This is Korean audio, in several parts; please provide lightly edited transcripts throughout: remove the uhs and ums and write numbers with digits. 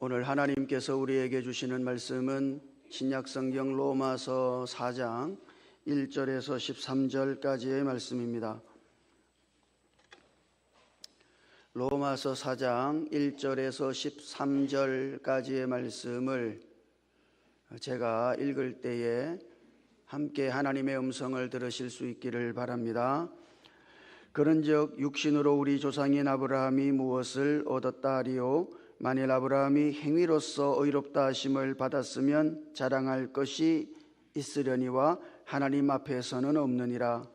오늘 하나님께서 우리에게 주시는 말씀은 신약성경 로마서 4장 1절에서 13절까지의 말씀입니다. 로마서 4장 1절에서 13절까지의 말씀을 제가 읽을 때에 함께 하나님의 음성을 들으실 수 있기를 바랍니다. 그런즉 육신으로 우리 조상인 아브라함이 무엇을 얻었다 하리요? 만일 아브라함이 행위로서 의롭다 하심을 받았으면 자랑할 것이 있으려니와 하나님 앞에서는 없느니라.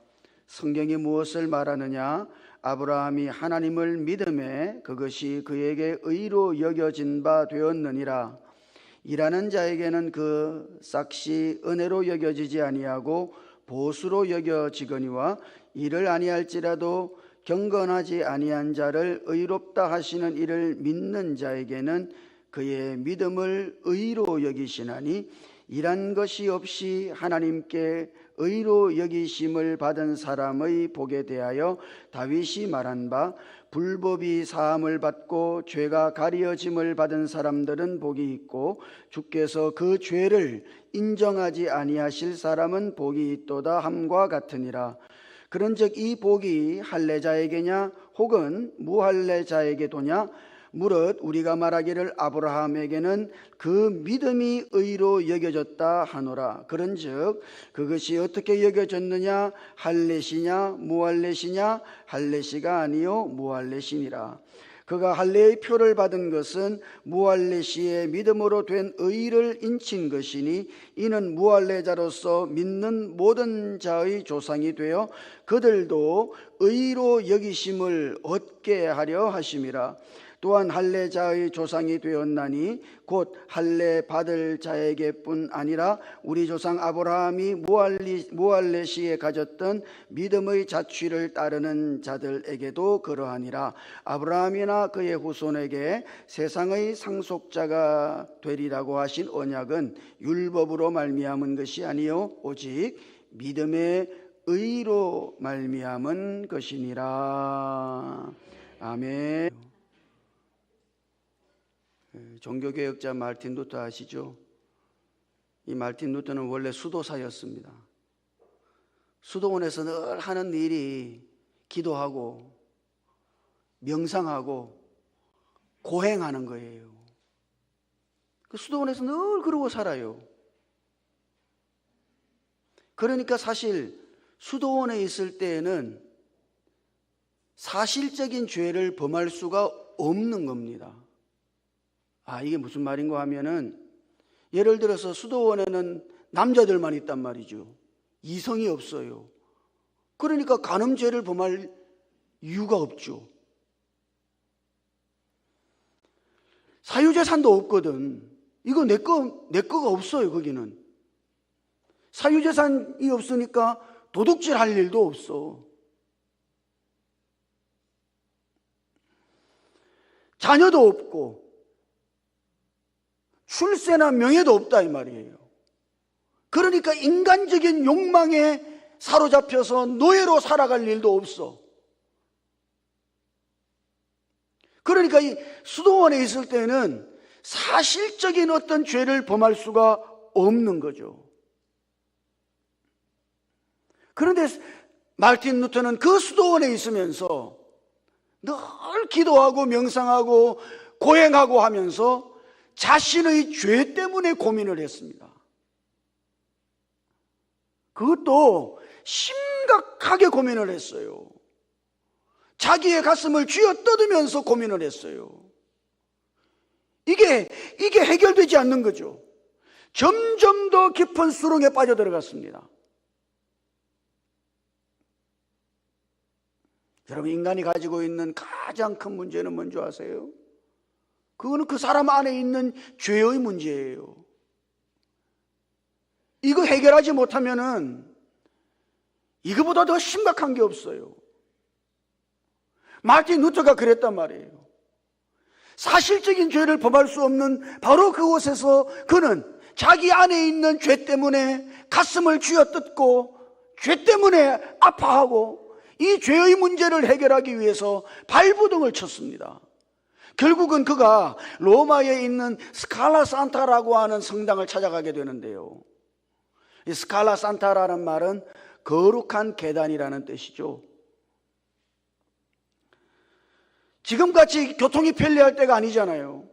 성경이 무엇을 말하느냐? 아브라함이 하나님을 믿음에 그것이 그에게 의로 여겨진 바 되었느니라. 일하는 자에게는 그 삭시 은혜로 여겨지지 아니하고 보수로 여겨지거니와 일을 아니할지라도 경건하지 아니한 자를 의롭다 하시는 이를 믿는 자에게는 그의 믿음을 의로 여기시나니 일한 것이 없이 하나님께 의로 여기심을 받은 사람의 복에 대하여 다윗이 말한 바 불법이 사함을 받고 죄가 가리어짐을 받은 사람들은 복이 있고 주께서 그 죄를 인정하지 아니하실 사람은 복이 있도다 함과 같으니라. 그런즉 이 복이 할례자에게냐 혹은 무할례자에게도냐? 무릇 우리가 말하기를 아브라함에게는 그 믿음이 의로 여겨졌다 하노라. 그런즉 그것이 어떻게 여겨졌느냐? 할례시냐 무할례시냐? 할례시가 아니요 무할례시니라. 그가 할례의 표를 받은 것은 무할례시의 믿음으로 된 의를 인친 것이니 이는 무할례자로서 믿는 모든 자의 조상이 되어 그들도 의로 여기심을 얻게 하려 하심이라. 또한 할례자의 조상이 되었나니 곧 할례 받을 자에게뿐 아니라 우리 조상 아브라함이 무할례시에 가졌던 믿음의 자취를 따르는 자들에게도 그러하니라. 아브라함이나 그의 후손에게 세상의 상속자가 되리라고 하신 언약은 율법으로 말미암은 것이 아니요 오직 믿음의 의로 말미암은 것이니라. 아멘. 종교개혁자 마르틴 루터 아시죠? 이 마르틴 루터는 원래 수도사였습니다. 수도원에서 늘 하는 일이 기도하고 명상하고 고행하는 거예요. 그 수도원에서 늘 그러고 살아요. 그러니까 사실 수도원에 있을 때에는 사실적인 죄를 범할 수가 없는 겁니다. 이게 무슨 말인가 하면은 예를 들어서 수도원에는 남자들만 있단 말이죠. 이성이 없어요. 그러니까 간음죄를 범할 이유가 없죠. 사유재산도 없거든. 이거 내 거가 없어요. 거기는 사유재산이 없으니까 도둑질 할 일도 없어. 자녀도 없고 출세나 명예도 없다 이 말이에요. 그러니까 인간적인 욕망에 사로잡혀서 노예로 살아갈 일도 없어. 그러니까 이 수도원에 있을 때는 사실적인 어떤 죄를 범할 수가 없는 거죠. 그런데 마르틴 루터는 그 수도원에 있으면서 늘 기도하고 명상하고 고행하고 하면서 자신의 죄 때문에 고민을 했습니다. 그것도 심각하게 고민을 했어요. 자기의 가슴을 쥐어뜯으면서 고민을 했어요. 이게 해결되지 않는 거죠. 점점 더 깊은 수렁에 빠져들어갔습니다. 여러분, 인간이 가지고 있는 가장 큰 문제는 뭔지 아세요? 그거는 그 사람 안에 있는 죄의 문제예요. 이거 해결하지 못하면은 이거보다 더 심각한 게 없어요. 마르틴 루터가 그랬단 말이에요. 사실적인 죄를 범할 수 없는 바로 그곳에서 그는 자기 안에 있는 죄 때문에 가슴을 쥐어뜯고 죄 때문에 아파하고 이 죄의 문제를 해결하기 위해서 발부둥을 쳤습니다. 결국은 그가 로마에 있는 스칼라 산타라고 하는 성당을 찾아가게 되는데요. 이 스칼라 산타라는 말은 거룩한 계단이라는 뜻이죠. 지금같이 교통이 편리할 때가 아니잖아요.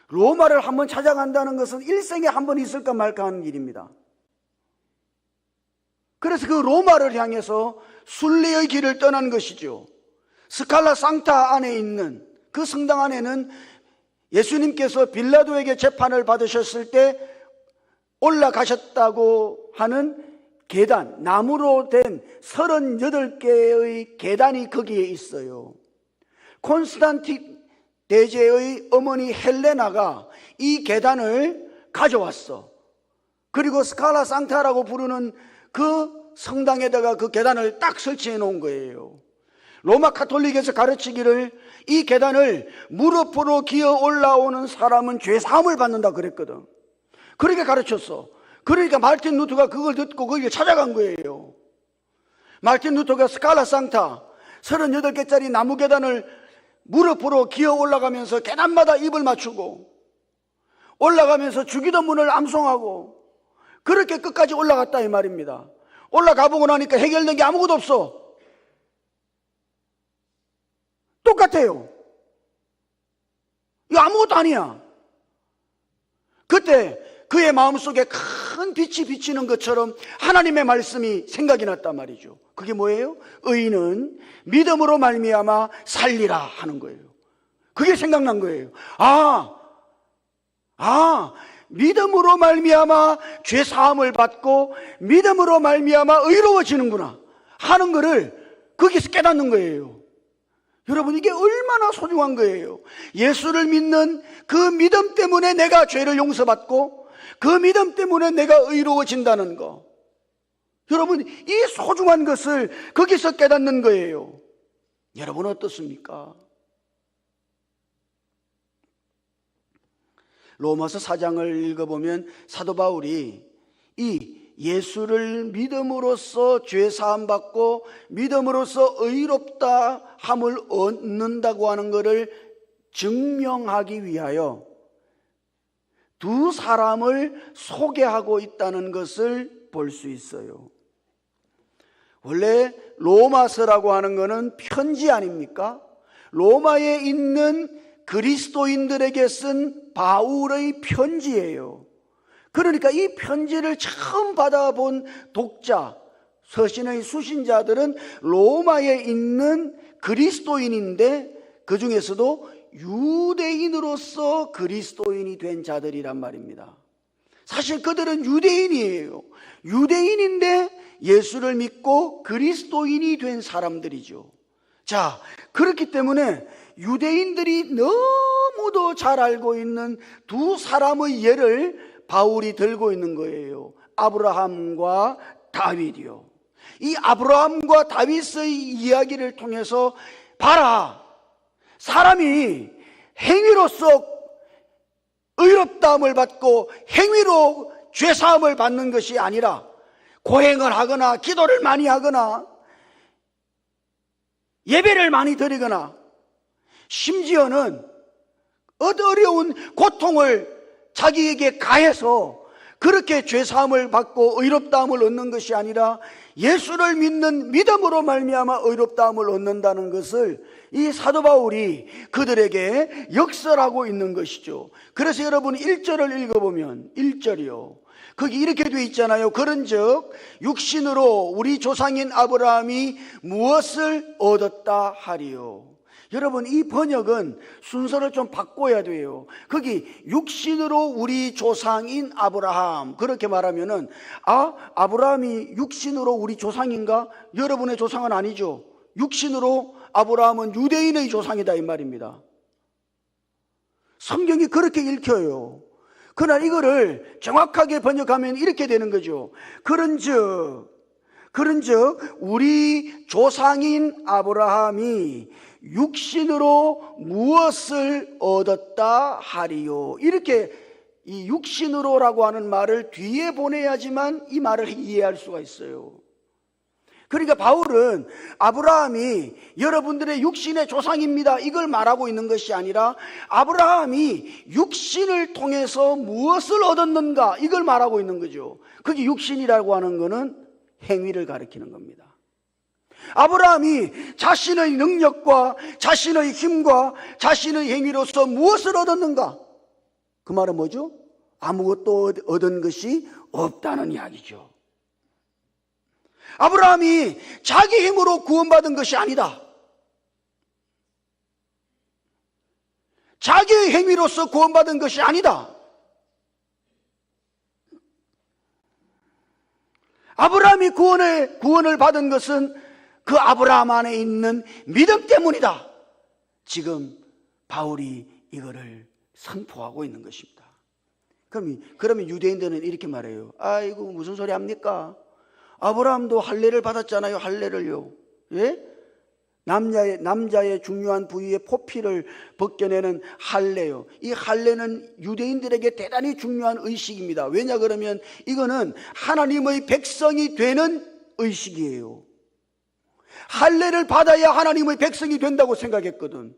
로마를 한번 찾아간다는 것은 일생에 한 번 있을까 말까 하는 일입니다. 그래서 그 로마를 향해서 순례의 길을 떠난 것이죠. 스칼라 상타 안에 있는 그 성당 안에는 예수님께서 빌라도에게 재판을 받으셨을 때 올라가셨다고 하는 계단, 나무로 된 38개의 계단이 거기에 있어요. 콘스탄틴 대제의 어머니 헬레나가 이 계단을 가져왔어. 그리고 스칼라 상타라고 부르는 그 성당에다가 그 계단을 딱 설치해 놓은 거예요. 로마 카톨릭에서 가르치기를 이 계단을 무릎으로 기어 올라오는 사람은 죄사함을 받는다 그랬거든. 그렇게 가르쳤어. 그러니까 마르틴 루터가 그걸 듣고 거기를 찾아간 거예요. 마르틴 루터가 스칼라 상타 38개짜리 나무 계단을 무릎으로 기어 올라가면서 계단마다 입을 맞추고 올라가면서 주기도문을 암송하고 그렇게 끝까지 올라갔다 이 말입니다. 올라가 보고 나니까 해결된 게 아무것도 없어. 똑같아요. 이거 아무것도 아니야. 그때 그의 마음속에 큰 빛이 비치는 것처럼 하나님의 말씀이 생각이 났단 말이죠. 그게 뭐예요? 의인은 믿음으로 말미암아 살리라 하는 거예요. 그게 생각난 거예요. 믿음으로 말미암아 죄 사함을 받고 믿음으로 말미암아 의로워지는구나 하는 거를 거기서 깨닫는 거예요. 여러분, 이게 얼마나 소중한 거예요. 예수를 믿는 그 믿음 때문에 내가 죄를 용서받고 그 믿음 때문에 내가 의로워진다는 거. 여러분, 이 소중한 것을 거기서 깨닫는 거예요. 여러분 어떻습니까? 로마서 4장을 읽어보면 사도 바울이 이 예수를 믿음으로써 죄 사함 받고 믿음으로써 의롭다 함을 얻는다고 하는 것을 증명하기 위하여 두 사람을 소개하고 있다는 것을 볼 수 있어요. 원래 로마서라고 하는 것은 편지 아닙니까? 로마에 있는 그리스도인들에게 쓴 바울의 편지예요. 그러니까 이 편지를 처음 받아본 독자, 서신의 수신자들은 로마에 있는 그리스도인인데 그 중에서도 유대인으로서 그리스도인이 된 자들이란 말입니다. 사실 그들은 유대인이에요. 유대인인데 예수를 믿고 그리스도인이 된 사람들이죠. 자, 그렇기 때문에 유대인들이 너무도 잘 알고 있는 두 사람의 예를 바울이 들고 있는 거예요. 아브라함과 다윗이요. 이 아브라함과 다윗의 이야기를 통해서 봐라, 사람이 행위로서 의롭다함을 받고 행위로 죄사함을 받는 것이 아니라 고행을 하거나 기도를 많이 하거나 예배를 많이 드리거나 심지어는 어려운 고통을 자기에게 가해서 그렇게 죄사함을 받고 의롭다함을 얻는 것이 아니라 예수를 믿는 믿음으로 말미암아 의롭다함을 얻는다는 것을 이 사도 바울이 그들에게 역설하고 있는 것이죠. 그래서 여러분 1절을 읽어보면 1절이요, 거기 이렇게 되어 있잖아요. 그런즉 육신으로 우리 조상인 아브라함이 무엇을 얻었다 하리요. 여러분, 이 번역은 순서를 좀 바꿔야 돼요. 거기 육신으로 우리 조상인 아브라함 그렇게 말하면은 아브라함이 육신으로 우리 조상인가? 여러분의 조상은 아니죠. 육신으로 아브라함은 유대인의 조상이다 이 말입니다. 성경이 그렇게 읽혀요. 그러나 이거를 정확하게 번역하면 이렇게 되는 거죠. 그런즉 우리 조상인 아브라함이 육신으로 무엇을 얻었다 하리요. 이렇게 이 육신으로라고 하는 말을 뒤에 보내야지만 이 말을 이해할 수가 있어요. 그러니까 바울은 아브라함이 여러분들의 육신의 조상입니다, 이걸 말하고 있는 것이 아니라 아브라함이 육신을 통해서 무엇을 얻었는가, 이걸 말하고 있는 거죠. 그게 육신이라고 하는 것은 행위를 가리키는 겁니다. 아브라함이 자신의 능력과 자신의 힘과 자신의 행위로서 무엇을 얻었는가? 그 말은 뭐죠? 아무것도 얻은 것이 없다는 이야기죠. 아브라함이 자기 힘으로 구원받은 것이 아니다. 자기의 행위로서 구원받은 것이 아니다. 아브라함이 구원을 받은 것은 그 아브라함 안에 있는 믿음 때문이다. 지금 바울이 이거를 선포하고 있는 것입니다. 그러면 유대인들은 이렇게 말해요. 아이고, 무슨 소리 합니까? 아브라함도 할례를 받았잖아요. 할례를요. 예? 남자의 중요한 부위의 포피를 벗겨내는 할례요. 이 할례는 유대인들에게 대단히 중요한 의식입니다. 왜냐 그러면 이거는 하나님의 백성이 되는 의식이에요. 할례를 받아야 하나님의 백성이 된다고 생각했거든.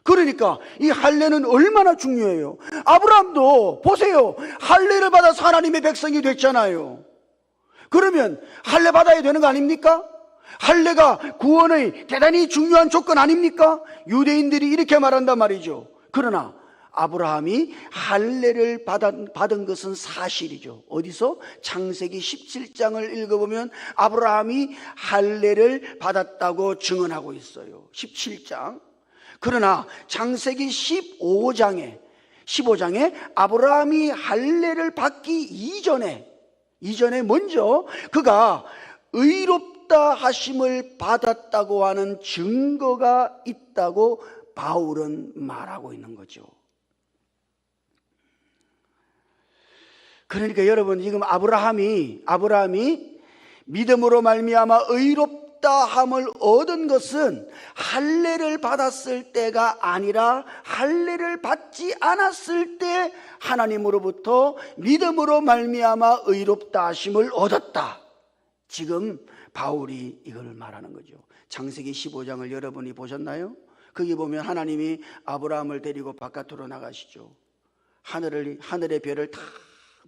그러니까 이 할례는 얼마나 중요해요. 아브라함도 보세요. 할례를 받아서 하나님의 백성이 됐잖아요. 그러면 할례 받아야 되는 거 아닙니까? 할례가 구원의 대단히 중요한 조건 아닙니까? 유대인들이 이렇게 말한단 말이죠. 그러나 아브라함이 할례를 받은 것은 사실이죠. 어디서? 창세기 17장을 읽어보면 아브라함이 할례를 받았다고 증언하고 있어요. 17장. 그러나 창세기 15장에 아브라함이 할례를 받기 이전에 먼저 그가 의롭다 하심을 받았다고 하는 증거가 있다고 바울은 말하고 있는 거죠. 그러니까 여러분, 지금 아브라함이 믿음으로 말미암아 의롭다함을 얻은 것은 할례를 받았을 때가 아니라 할례를 받지 않았을 때 하나님으로부터 믿음으로 말미암아 의롭다 하심을 얻었다. 지금 바울이 이걸 말하는 거죠. 창세기 15장을 여러분이 보셨나요? 거기 보면 하나님이 아브라함을 데리고 바깥으로 나가시죠. 하늘의 별을 다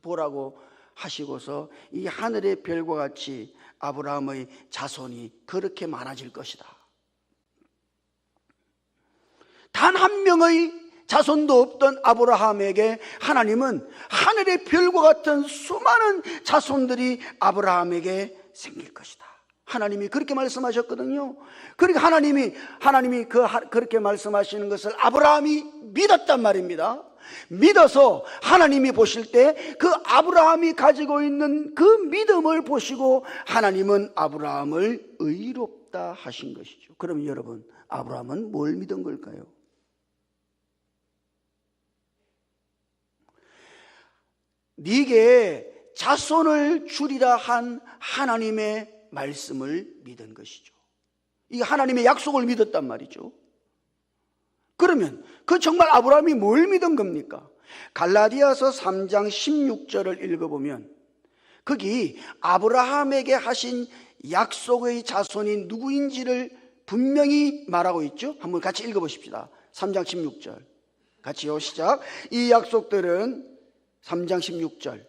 보라고 하시고서 이 하늘의 별과 같이 아브라함의 자손이 그렇게 많아질 것이다. 단 한 명의 자손도 없던 아브라함에게 하나님은 하늘의 별과 같은 수많은 자손들이 아브라함에게 생길 것이다. 하나님이 그렇게 말씀하셨거든요. 그러니까 하나님이 그렇게 말씀하시는 것을 아브라함이 믿었단 말입니다. 믿어서 하나님이 보실 때 그 아브라함이 가지고 있는 그 믿음을 보시고 하나님은 아브라함을 의롭다 하신 것이죠. 그럼 여러분, 아브라함은 뭘 믿은 걸까요? 네게 자손을 주리라 한 하나님의 말씀을 믿은 것이죠. 이 하나님의 약속을 믿었단 말이죠. 그러면 그 정말 아브라함이 뭘 믿은 겁니까? 갈라디아서 3장 16절을 읽어보면 거기 아브라함에게 하신 약속의 자손이 누구인지를 분명히 말하고 있죠. 한번 같이 읽어보십시다. 3장 16절 같이요. 시작. 이 약속들은 3장 16절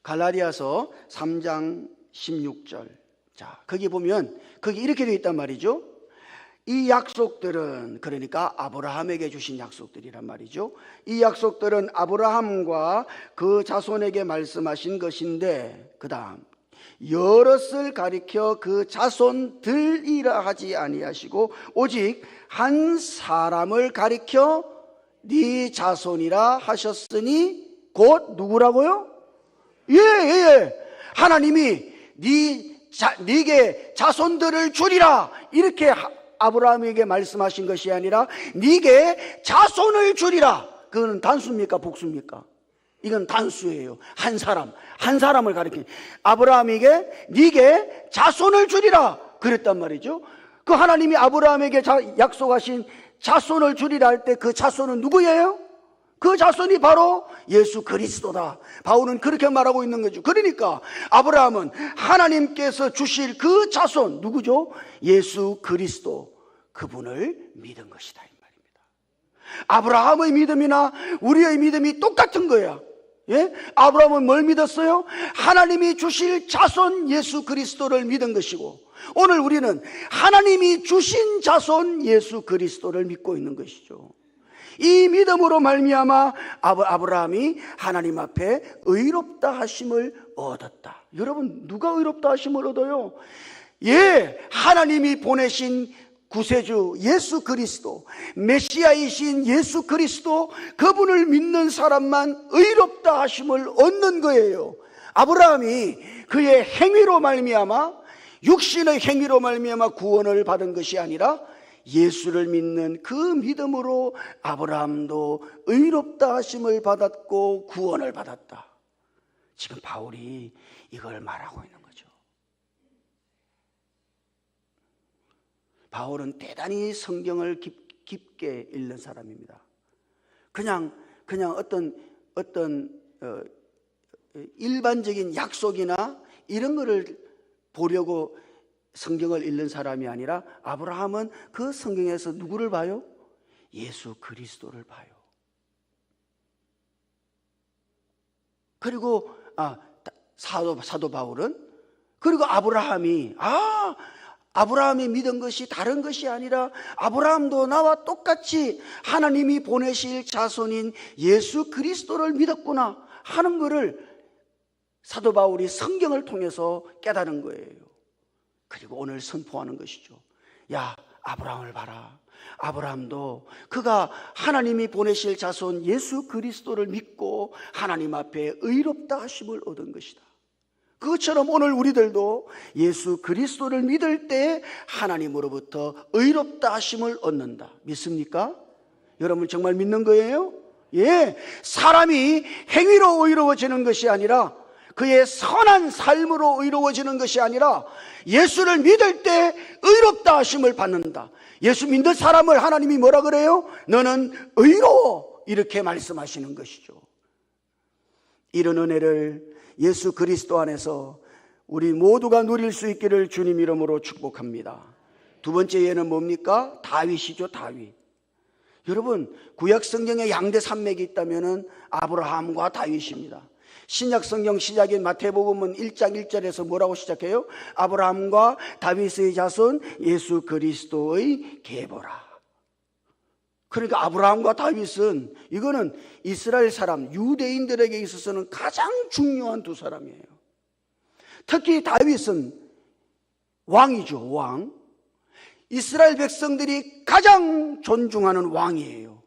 갈라디아서 3장 16절. 자, 거기 보면 거기 이렇게 되어 있단 말이죠. 이 약속들은, 그러니까 아브라함에게 주신 약속들이란 말이죠. 이 약속들은 아브라함과 그 자손에게 말씀하신 것인데, 그 다음 여럿을 가리켜 그 자손들이라 하지 아니하시고 오직 한 사람을 가리켜 네 자손이라 하셨으니 곧 누구라고요? 예. 하나님이 네게 자손들을 주리라 이렇게 아브라함에게 말씀하신 것이 아니라 네게 자손을 주리라. 그거는 단수입니까? 복수입니까? 이건 단수예요. 한 사람을 가리키는. 아브라함에게 네게 자손을 주리라 그랬단 말이죠. 그 하나님이 아브라함에게 약속하신 자손을 주리라 할 때 그 자손은 누구예요? 그 자손이 바로 예수 그리스도다. 바울은 그렇게 말하고 있는 거죠. 그러니까 아브라함은 하나님께서 주실 그 자손, 누구죠? 예수 그리스도, 그분을 믿은 것이다 이 말입니다. 아브라함의 믿음이나 우리의 믿음이 똑같은 거야. 예? 아브라함은 뭘 믿었어요? 하나님이 주실 자손 예수 그리스도를 믿은 것이고, 오늘 우리는 하나님이 주신 자손 예수 그리스도를 믿고 있는 것이죠. 이 믿음으로 말미암아 아브라함이 하나님 앞에 의롭다 하심을 얻었다. 여러분, 누가 의롭다 하심을 얻어요? 예, 하나님이 보내신 구세주 예수 그리스도, 메시아이신 예수 그리스도, 그분을 믿는 사람만 의롭다 하심을 얻는 거예요. 아브라함이 그의 행위로 말미암아, 육신의 행위로 말미암아 구원을 받은 것이 아니라 예수를 믿는 그 믿음으로 아브라함도 의롭다 하심을 받았고 구원을 받았다. 지금 바울이 이걸 말하고 있는 거죠. 바울은 대단히 성경을 깊게 읽는 사람입니다. 그냥 어떤 일반적인 약속이나 이런 거를 보려고 성경을 읽는 사람이 아니라 아브라함은 그 성경에서 누구를 봐요? 예수 그리스도를 봐요. 그리고 사도 바울은, 그리고 아브라함이 믿은 것이 다른 것이 아니라 아브라함도 나와 똑같이 하나님이 보내실 자손인 예수 그리스도를 믿었구나 하는 것을 사도 바울이 성경을 통해서 깨달은 거예요. 그리고 오늘 선포하는 것이죠. 야, 아브라함을 봐라. 아브라함도 그가 하나님이 보내실 자손 예수 그리스도를 믿고 하나님 앞에 의롭다 하심을 얻은 것이다. 그것처럼 오늘 우리들도 예수 그리스도를 믿을 때 하나님으로부터 의롭다 하심을 얻는다. 믿습니까? 여러분 정말 믿는 거예요? 예, 사람이 행위로 의로워지는 것이 아니라, 그의 선한 삶으로 의로워지는 것이 아니라 예수를 믿을 때 의롭다 하심을 받는다. 예수 믿는 사람을 하나님이 뭐라 그래요? 너는 의로워, 이렇게 말씀하시는 것이죠. 이런 은혜를 예수 그리스도 안에서 우리 모두가 누릴 수 있기를 주님 이름으로 축복합니다. 두 번째 예는 뭡니까? 다윗이죠. 다윗. 여러분, 구약 성경에 양대 산맥이 있다면은 아브라함과 다윗입니다. 신약 성경 시작인 마태복음은 1장 1절에서 뭐라고 시작해요? 아브라함과 다윗의 자손 예수 그리스도의 계보라. 그러니까 아브라함과 다윗은, 이거는 이스라엘 사람, 유대인들에게 있어서는 가장 중요한 두 사람이에요. 특히 다윗은 왕이죠, 왕. 이스라엘 백성들이 가장 존중하는 왕이에요.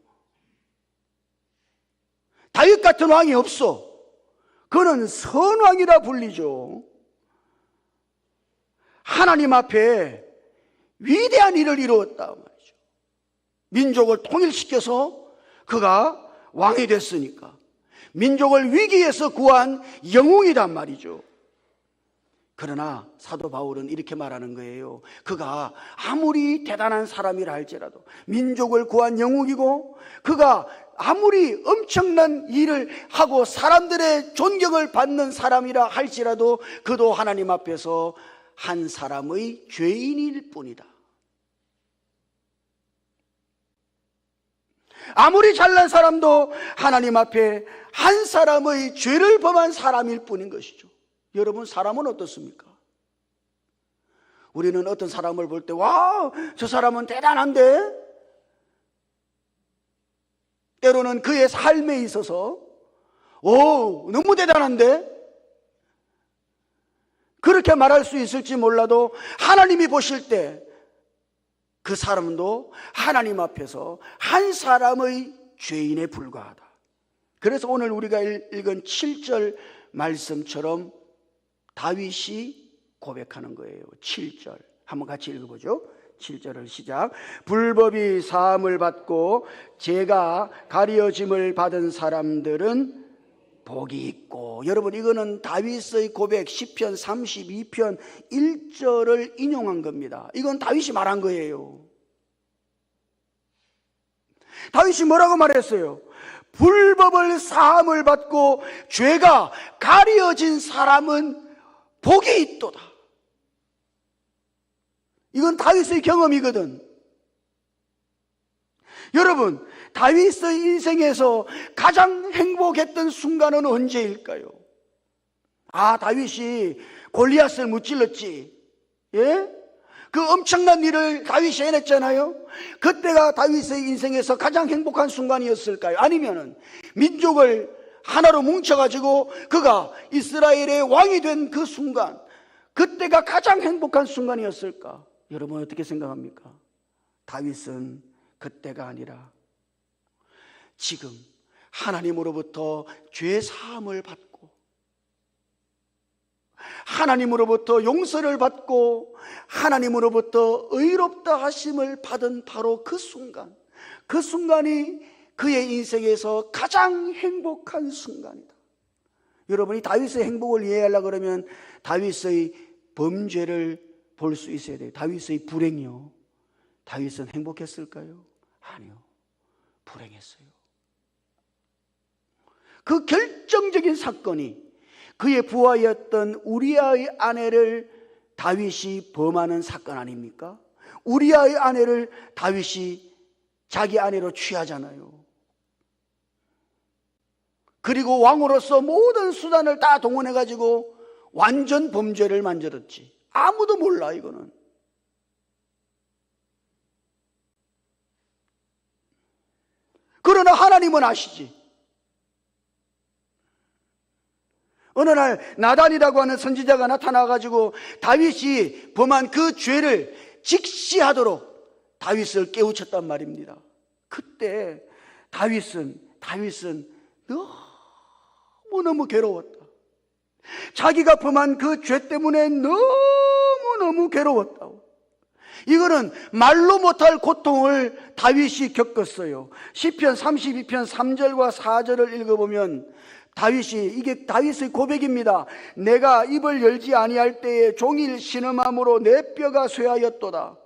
다윗 같은 왕이 없어. 그는 선왕이라 불리죠. 하나님 앞에 위대한 일을 이루었다 말이죠. 민족을 통일시켜서 그가 왕이 됐으니까 민족을 위기에서 구한 영웅이란 말이죠. 그러나 사도 바울은 이렇게 말하는 거예요. 그가 아무리 대단한 사람이라 할지라도, 민족을 구한 영웅이고 그가 아무리 엄청난 일을 하고 사람들의 존경을 받는 사람이라 할지라도 그도 하나님 앞에서 한 사람의 죄인일 뿐이다. 아무리 잘난 사람도 하나님 앞에 한 사람의 죄를 범한 사람일 뿐인 것이죠. 여러분, 사람은 어떻습니까? 우리는 어떤 사람을 볼 때, 와, 저 사람은 대단한데? 때로는 그의 삶에 있어서, 오, 너무 대단한데? 그렇게 말할 수 있을지 몰라도 하나님이 보실 때 그 사람도 하나님 앞에서 한 사람의 죄인에 불과하다. 그래서 오늘 우리가 읽은 7절 말씀처럼 다윗이 고백하는 거예요. 7절 한번 같이 읽어보죠. 7절을 시작. 불법이 사함을 받고 죄가 가려짐을 받은 사람들은 복이 있고. 여러분, 이거는 다윗의 고백 시편 32편 1절을 인용한 겁니다. 이건 다윗이 말한 거예요. 다윗이 뭐라고 말했어요? 불법을 사함을 받고 죄가 가려진 사람은 복이 있도다. 이건 다윗의 경험이거든. 여러분, 다윗의 인생에서 가장 행복했던 순간은 언제일까요? 다윗이 골리앗을 무찔렀지. 예? 그 엄청난 일을 다윗이 해냈잖아요. 그때가 다윗의 인생에서 가장 행복한 순간이었을까요? 아니면은 민족을 하나로 뭉쳐가지고 그가 이스라엘의 왕이 된 그 순간, 그때가 가장 행복한 순간이었을까? 여러분 어떻게 생각합니까? 다윗은 그때가 아니라 지금 하나님으로부터 죄 사함을 받고 하나님으로부터 용서를 받고 하나님으로부터 의롭다 하심을 받은 바로 그 순간, 그 순간이 그의 인생에서 가장 행복한 순간이다. 여러분이 다윗의 행복을 이해하려고 그러면 다윗의 범죄를 볼 수 있어야 돼요. 다윗의 불행이요. 다윗은 행복했을까요? 아니요. 불행했어요. 그 결정적인 사건이 그의 부하였던 우리아의 아내를 다윗이 범하는 사건 아닙니까? 우리아의 아내를 다윗이 자기 아내로 취하잖아요. 그리고 왕으로서 모든 수단을 다 동원해가지고 완전 범죄를 만들었지. 아무도 몰라 이거는. 그러나 하나님은 아시지. 어느 날 나단이라고 하는 선지자가 나타나가지고 다윗이 범한 그 죄를 직시하도록 다윗을 깨우쳤단 말입니다. 그때 다윗은 너무너무 괴로웠다. 자기가 범한 그 죄 때문에 너무너무 괴로웠다고. 이거는 말로 못할 고통을 다윗이 겪었어요. 시편 32편 3절과 4절을 읽어보면 이게 다윗의 고백입니다. 내가 입을 열지 아니할 때에 종일 신음함으로 내 뼈가 쇠하였도다.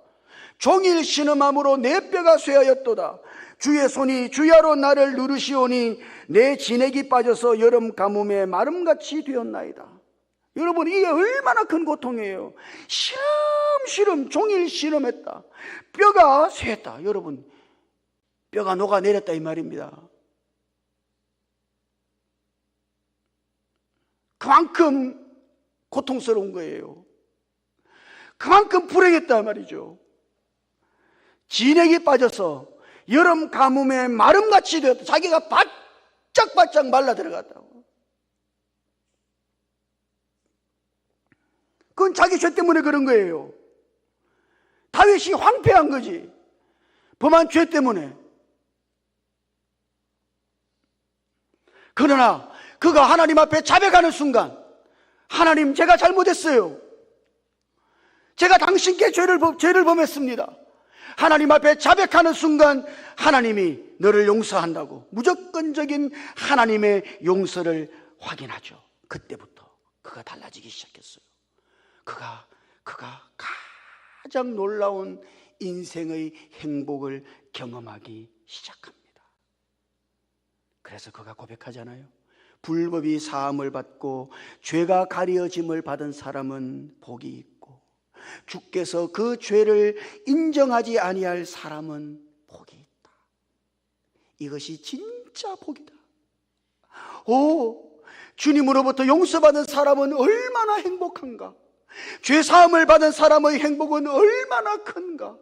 종일 신음함으로 내 뼈가 쇠하였도다. 주의 손이 주야로 나를 누르시오니 내 진액이 빠져서 여름 가뭄에 마름같이 되었나이다. 여러분, 이게 얼마나 큰 고통이에요. 시름시름 종일 신음했다. 뼈가 쇠했다. 여러분, 뼈가 녹아내렸다 이 말입니다. 그만큼 고통스러운 거예요. 그만큼 불행했다 말이죠. 진액이 빠져서 여름 가뭄에 마름같이 되었다. 자기가 바짝바짝 말라 들어갔다고. 그건 자기 죄 때문에 그런 거예요. 다윗이 황폐한 거지. 범한 죄 때문에. 그러나 그가 하나님 앞에 자백하는 순간, 하나님, 제가 잘못했어요. 제가 당신께 죄를 범했습니다. 하나님 앞에 자백하는 순간 하나님이 너를 용서한다고 무조건적인 하나님의 용서를 확인하죠. 그때부터 그가 달라지기 시작했어요. 그가 가장 놀라운 인생의 행복을 경험하기 시작합니다. 그래서 그가 고백하잖아요. 불법이 사함을 받고 죄가 가려짐을 받은 사람은 복이 있고 주께서 그 죄를 인정하지 아니할 사람은 복이 있다. 이것이 진짜 복이다. 주님으로부터 용서받은 사람은 얼마나 행복한가. 죄 사함을 받은 사람의 행복은 얼마나 큰가.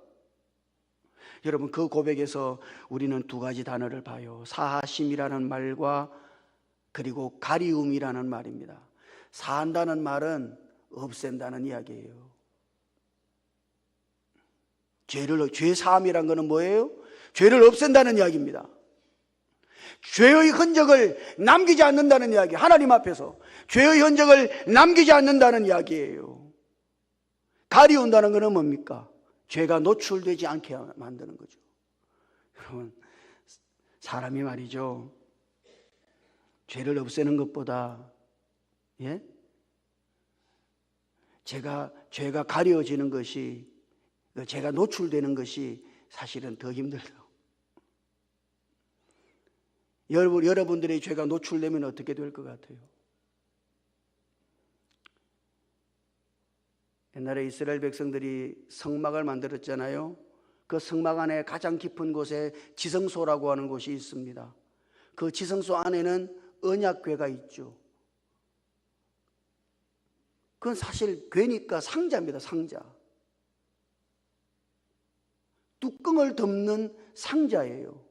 여러분, 그 고백에서 우리는 두 가지 단어를 봐요. 사하심이라는 말과 그리고 가리움이라는 말입니다. 사한다는 말은 없앤다는 이야기예요. 죄 사함이란 것은 뭐예요? 죄를 없앤다는 이야기입니다. 죄의 흔적을 남기지 않는다는 이야기. 하나님 앞에서 죄의 흔적을 남기지 않는다는 이야기예요. 가리운다는 것은 뭡니까? 죄가 노출되지 않게 만드는 거죠. 여러분, 사람이 말이죠, 죄를 없애는 것보다 죄가 가려지는 것이, 죄가 노출되는 것이 사실은 더 힘들다고. 여러분들의 죄가 노출되면 어떻게 될 것 같아요? 옛날에 이스라엘 백성들이 성막을 만들었잖아요. 그 성막 안에 가장 깊은 곳에 지성소라고 하는 곳이 있습니다. 그 지성소 안에는 언약궤가 있죠. 그건 사실 궤니까 상자입니다. 상자. 뚜껑을 덮는 상자예요.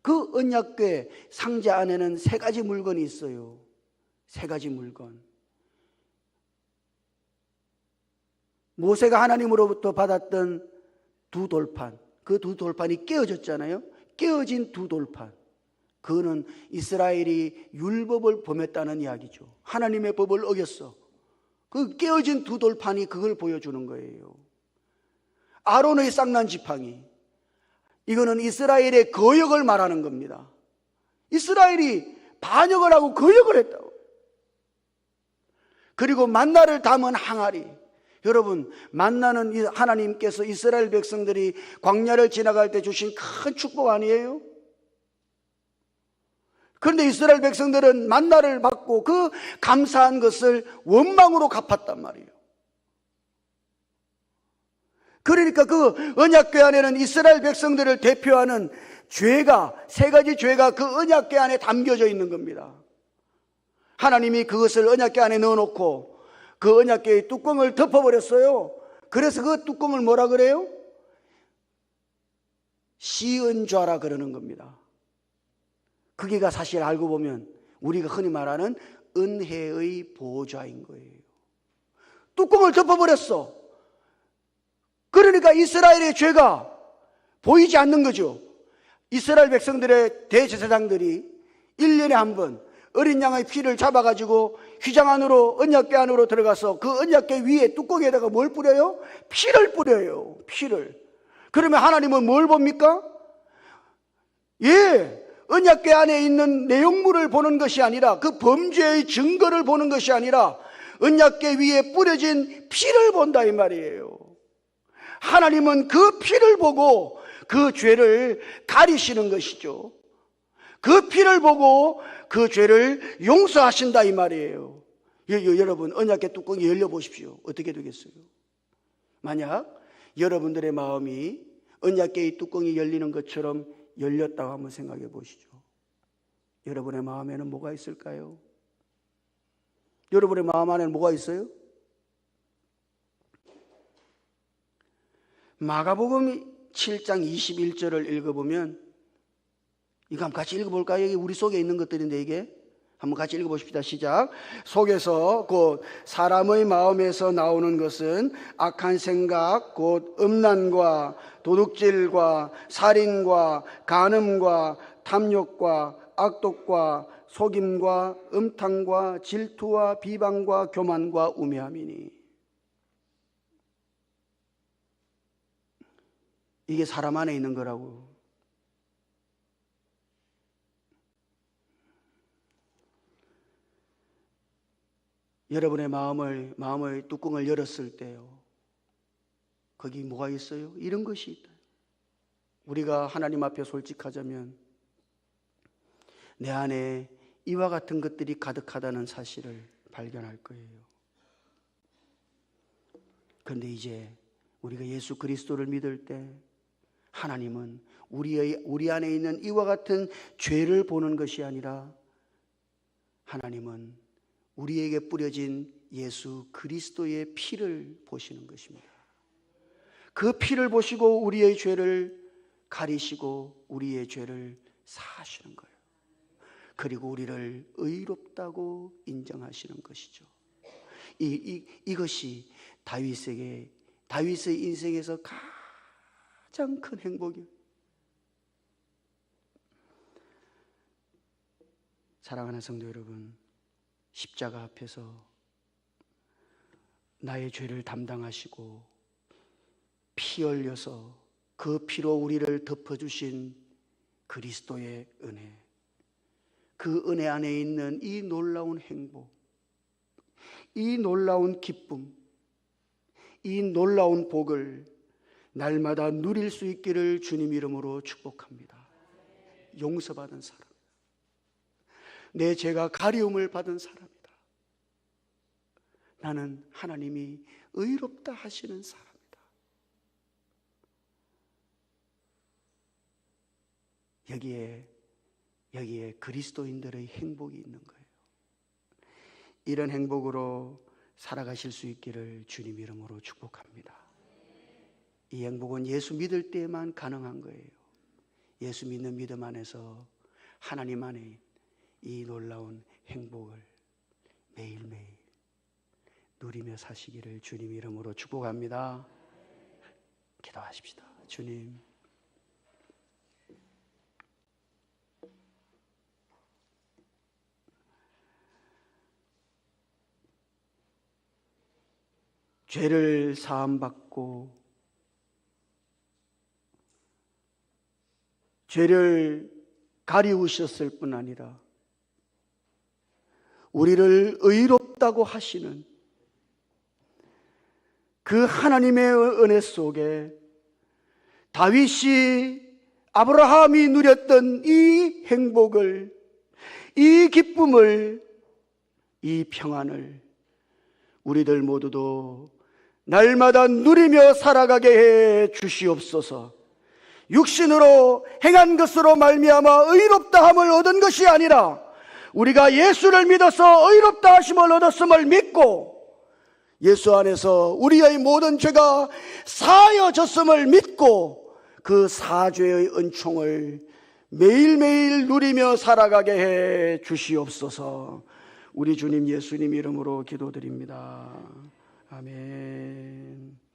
그 언약궤 상자 안에는 세 가지 물건이 있어요. 세 가지 물건. 모세가 하나님으로부터 받았던 두 돌판, 그 두 돌판이 깨어졌잖아요. 깨어진 두 돌판. 그거는 이스라엘이 율법을 범했다는 이야기죠. 하나님의 법을 어겼어. 그 깨어진 두 돌판이 그걸 보여주는 거예요. 아론의 쌍난 지팡이, 이거는 이스라엘의 거역을 말하는 겁니다. 이스라엘이 반역을 하고 거역을 했다고. 그리고 만나를 담은 항아리. 여러분, 만나는 하나님께서 이스라엘 백성들이 광야를 지나갈 때 주신 큰 축복 아니에요? 그런데 이스라엘 백성들은 만나를 받고 그 감사한 것을 원망으로 갚았단 말이에요. 그러니까 그 언약궤 안에는 이스라엘 백성들을 대표하는 죄가, 세 가지 죄가 그 언약궤 안에 담겨져 있는 겁니다. 하나님이 그것을 언약궤 안에 넣어놓고 그 언약궤의 뚜껑을 덮어버렸어요. 그래서 그 뚜껑을 뭐라 그래요? 시은좌라 그러는 겁니다. 그게가 사실 알고 보면 우리가 흔히 말하는 은혜의 보좌인 거예요. 뚜껑을 덮어버렸어. 그러니까 이스라엘의 죄가 보이지 않는 거죠. 이스라엘 백성들의 대제사장들이 1년에 한 번 어린 양의 피를 잡아가지고 휘장 안으로, 언약궤 안으로 들어가서 그 언약궤 위에 뚜껑에다가 뭘 뿌려요? 피를 뿌려요. 피를. 그러면 하나님은 뭘 봅니까? 언약궤 안에 있는 내용물을 보는 것이 아니라, 그 범죄의 증거를 보는 것이 아니라 언약궤 위에 뿌려진 피를 본다 이 말이에요. 하나님은 그 피를 보고 그 죄를 가리시는 것이죠. 그 피를 보고 그 죄를 용서하신다 이 말이에요. 여러분, 언약궤 뚜껑이 열려보십시오. 어떻게 되겠어요? 만약 여러분들의 마음이 언약궤의 뚜껑이 열리는 것처럼 열렸다고 한번 생각해 보시죠. 여러분의 마음에는 뭐가 있을까요? 여러분의 마음 안에는 뭐가 있어요? 마가복음 7장 21절을 읽어보면, 이거 한번 같이 읽어볼까요? 여기 우리 속에 있는 것들인데, 이게 한번 같이 읽어보십시다. 시작. 속에서 곧 사람의 마음에서 나오는 것은 악한 생각, 곧 음란과 도둑질과 살인과 간음과 탐욕과 악독과 속임과 음탕과 질투와 비방과 교만과 우매함이니. 이게 사람 안에 있는 거라고. 여러분의 마음의 뚜껑을 열었을 때요, 거기 뭐가 있어요? 이런 것이 있다. 우리가 하나님 앞에 솔직하자면 내 안에 이와 같은 것들이 가득하다는 사실을 발견할 거예요. 그런데 이제 우리가 예수 그리스도를 믿을 때 하나님은 우리 안에 있는 이와 같은 죄를 보는 것이 아니라 하나님은 우리에게 뿌려진 예수 그리스도의 피를 보시는 것입니다. 그 피를 보시고 우리의 죄를 가리시고 우리의 죄를 사하시는 거예요. 그리고 우리를 의롭다고 인정하시는 것이죠. 이것이 다윗의 인생에서 가장 큰 행복이에요. 사랑하는 성도 여러분, 십자가 앞에서 나의 죄를 담당하시고 피 흘려서 그 피로 우리를 덮어주신 그리스도의 은혜, 그 은혜 안에 있는 이 놀라운 행복, 이 놀라운 기쁨, 이 놀라운 복을 날마다 누릴 수 있기를 주님 이름으로 축복합니다. 용서받은 사람, 내 죄가 가리움을 받은 사람이다. 나는 하나님이 의롭다 하시는 사람이다. 여기에 그리스도인들의 행복이 있는 거예요. 이런 행복으로 살아가실 수 있기를 주님 이름으로 축복합니다. 이 행복은 예수 믿을 때만 가능한 거예요. 예수 믿는 믿음 안에서 하나님 안에 이 놀라운 행복을 매일매일 누리며 사시기를 주님 이름으로 축복합니다. 기도하십시다. 주님, 죄를 사함받고 죄를 가리우셨을 뿐 아니라 우리를 의롭다고 하시는 그 하나님의 은혜 속에 다윗이 아브라함이 누렸던 이 행복을, 이 기쁨을, 이 평안을 우리들 모두도 날마다 누리며 살아가게 해 주시옵소서. 육신으로 행한 것으로 말미암아 의롭다함을 얻은 것이 아니라 우리가 예수를 믿어서 의롭다 하심을 얻었음을 믿고 예수 안에서 우리의 모든 죄가 사하여졌음을 믿고 그 사죄의 은총을 매일매일 누리며 살아가게 해 주시옵소서. 우리 주님 예수님 이름으로 기도드립니다. 아멘.